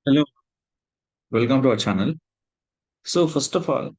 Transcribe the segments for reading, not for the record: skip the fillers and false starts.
Hello, welcome to our channel. So, first of all,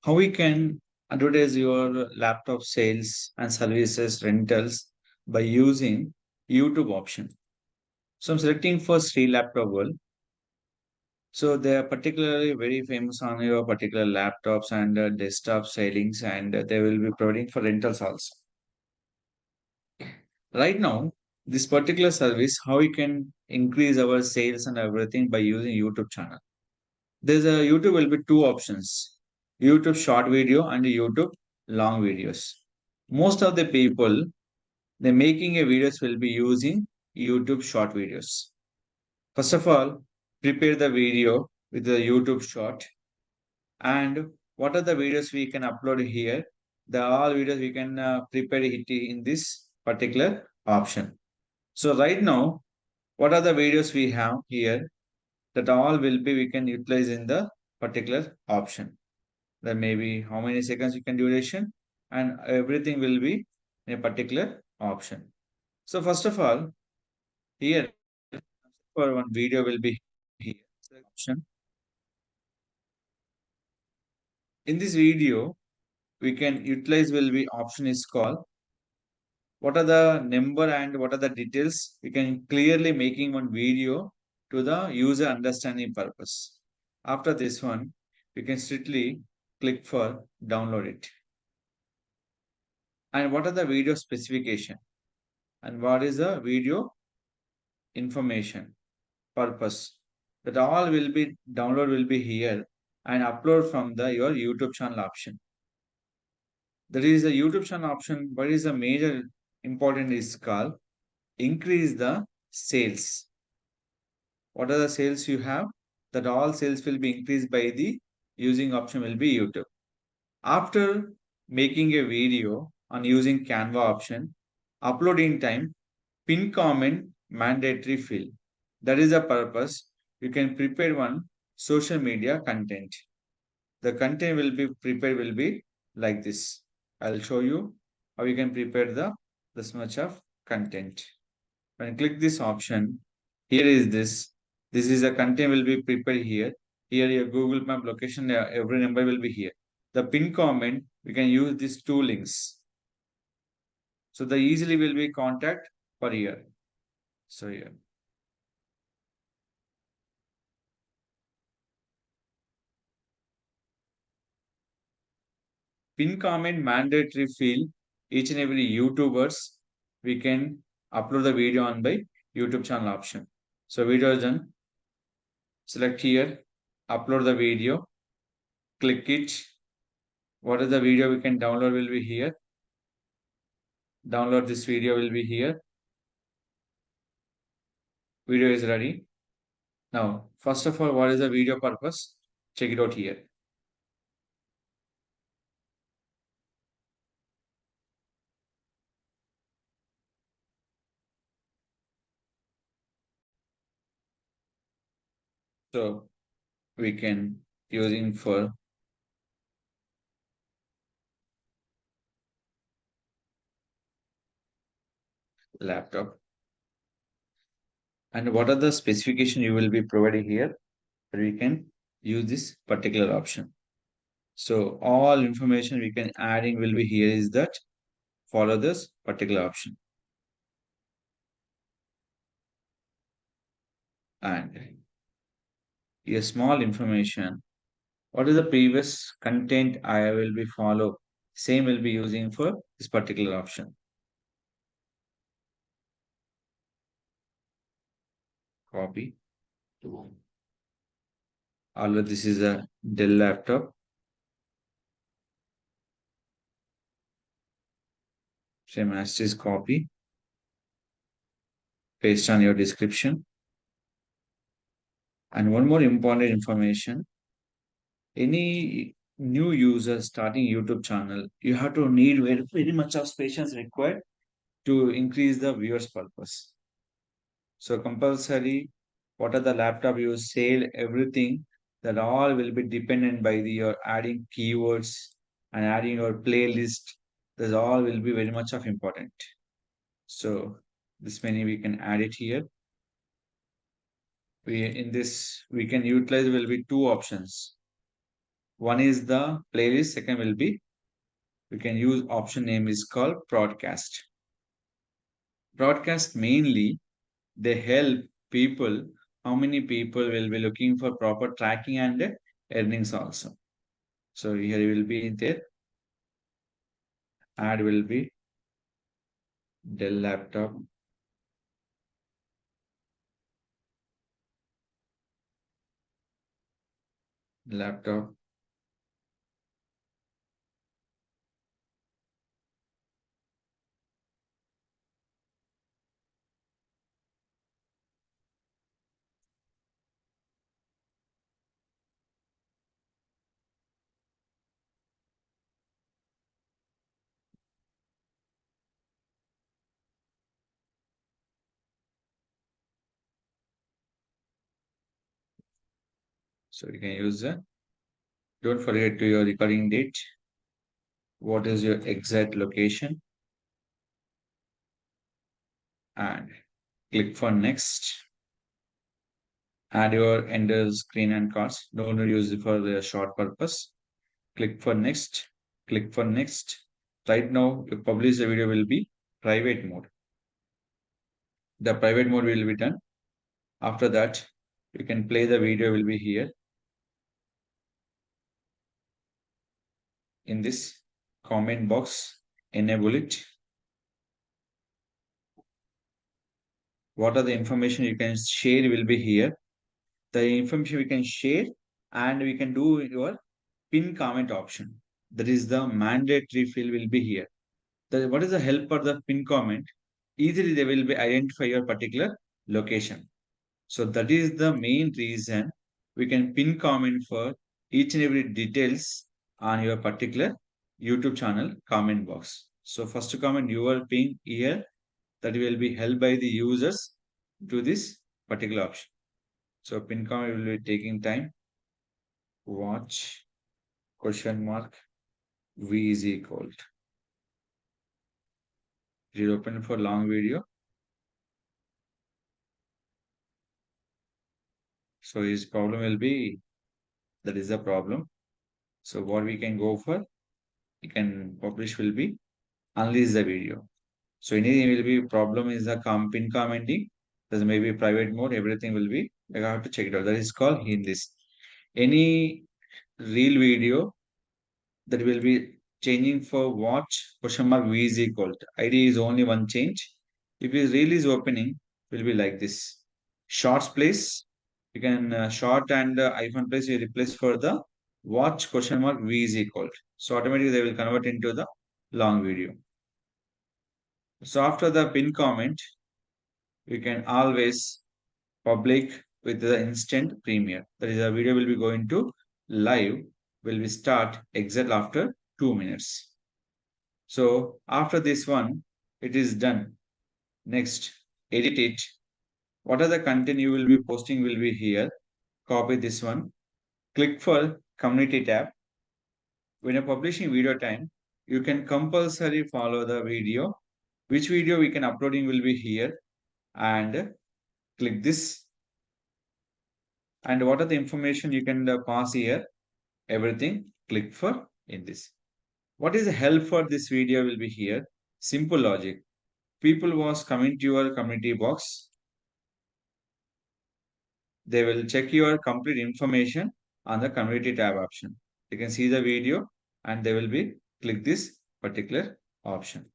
how we can advertise your laptop sales and services rentals by using YouTube option. So, I'm selecting for Sri Laptop World. So, they are particularly very famous on your particular laptops and desktop sailings, and they will be providing for rentals also. Right now, this particular service, how we can increase our sales and everything by using YouTube channel. There's a YouTube will be two options, YouTube short video and YouTube long videos. Most of the people they're making a videos will be using YouTube short videos. First of all, prepare the video with the YouTube short, and what are the videos we can upload here. The all videos we can prepare it in this particular option. So right now, what are the videos we have here, that all will be we can utilize in the particular option. Then maybe how many seconds you can duration, and everything will be in a particular option. So first of all, here for one video will be here. Select option. In this video, we can utilize will be option is called what are the number and what are the details. We can clearly making one video to the user understanding purpose. After this one, we can strictly click for download it. And what are the video specification, and what is the video information purpose, that all will be download will be here and upload from the your YouTube channel option. There is a YouTube channel option. What is the major important is called increase the sales. What are the sales you have, that all sales will be increased by the using option will be YouTube. After making a video on using Canva option, uploading time, pin comment mandatory field. That is the purpose. You can prepare one social media content. The content will be prepared will be like this. I'll show you how you can prepare this much of content. When you click this option, here is this. This is a content will be prepared here. Here your Google Map location, every number will be here. The pin comment, we can use these two links. So the easily will be contact per year. So here. Pin comment mandatory field, each and every YouTubers we can upload the video on by YouTube channel option. So video is done. Select here, upload the video, click it. What is the video we can download will be here. Download this video will be here. Video is ready. Now, first of all, what is the video purpose? Check it out here. So we can using for laptop. And what are the specification you will be providing here? We can use this particular option. So all information we can adding will be here is that follow this particular option. And a small information. What is the previous content I will be follow? Same will be using for this particular option. Copy. Although this is a Dell laptop. Same as this copy. Paste on your description. And one more important information. Any new user starting YouTube channel, you have to need very much of patience required to increase the viewers purpose. So compulsory, what are the laptop you sell, everything, that all will be dependent by your adding keywords and adding your playlist. This all will be very much of important. So this many we can add it here. We can utilize will be two options. One is the playlist, second will be we can use option name is called broadcast. Broadcast mainly they help people, how many people will be looking for proper tracking and earnings also. So here will be there, ad will be Dell laptop, laptop. So you can use that. Don't forget to your recording date. What is your exact location? And click for next. Add your ender screen and cards. Don't use it for the short purpose. Click for next. Click for next. Right now, you publish the video will be private mode. The private mode will be done. After that, you can play the video will be here in this comment box. Enable it. What are the information you can share will be here. The information we can share and we can do your pin comment option. That is the mandatory field will be here. What is the help for the pin comment? Easily they will be identify your particular location. So that is the main reason we can pin comment for each and every details on your particular YouTube channel comment box. So first comment your pin here that will be held by the users to this particular option. So pin comment will be taking time. Watch question mark V is equal. It is open for long video. So his problem will be that is the problem. So what we can go for, you can publish will be unleash the video. So anything will be problem is the pin commenting. There's maybe private mode, everything will be, I have to check it out. That is called in this. Any real video that will be changing for watch question mark V is equal to. ID is only one change. If his reel is opening, will be like this. Shorts place, you can short and iPhone place you replace for the watch question mark V is equal to. So automatically they will convert into the long video. So after the pin comment, you can always public with the instant premiere. That is, a video will be going to live, will be start exactly after 2 minutes. So after this one, it is done. Next, edit it. What are the content you will be posting will be here. Copy this one. Click for community tab. When you're publishing video time, you can compulsory follow the video. Which video we can uploading will be here and click this. And what are the information you can pass here? Everything click for in this. What is the help for this video will be here. Simple logic. People was coming to your community box. They will check your complete information on the community tab option. You can see the video and they will be click this particular option.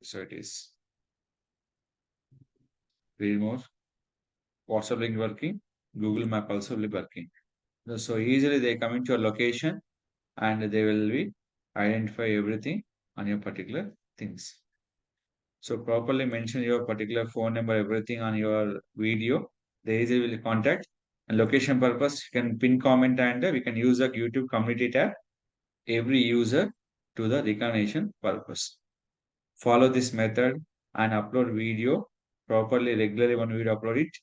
So it is read more. WhatsApp link working. Google Map also will be working. So easily they come into your location and they will be identify everything on your particular things. So properly mention your particular phone number, everything on your video. They easily will contact. And location purpose, you can pin comment and we can use the YouTube community tab. Every user to the recognition purpose. Follow this method and upload video properly, regularly one video upload it.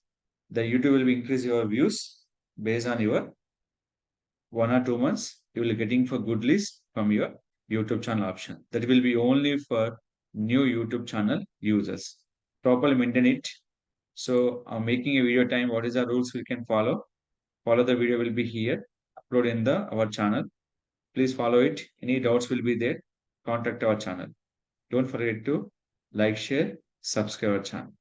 The YouTube will increase your views based on your 1 or 2 months. You will getting for good list from your YouTube channel option. That will be only for new YouTube channel users. Properly maintain it. So I'm making a video time. What is the rules we can follow? Follow the video will be here. Upload in the our channel. Please follow it. Any doubts will be there. Contact our channel. Don't forget to like, share, subscribe our channel.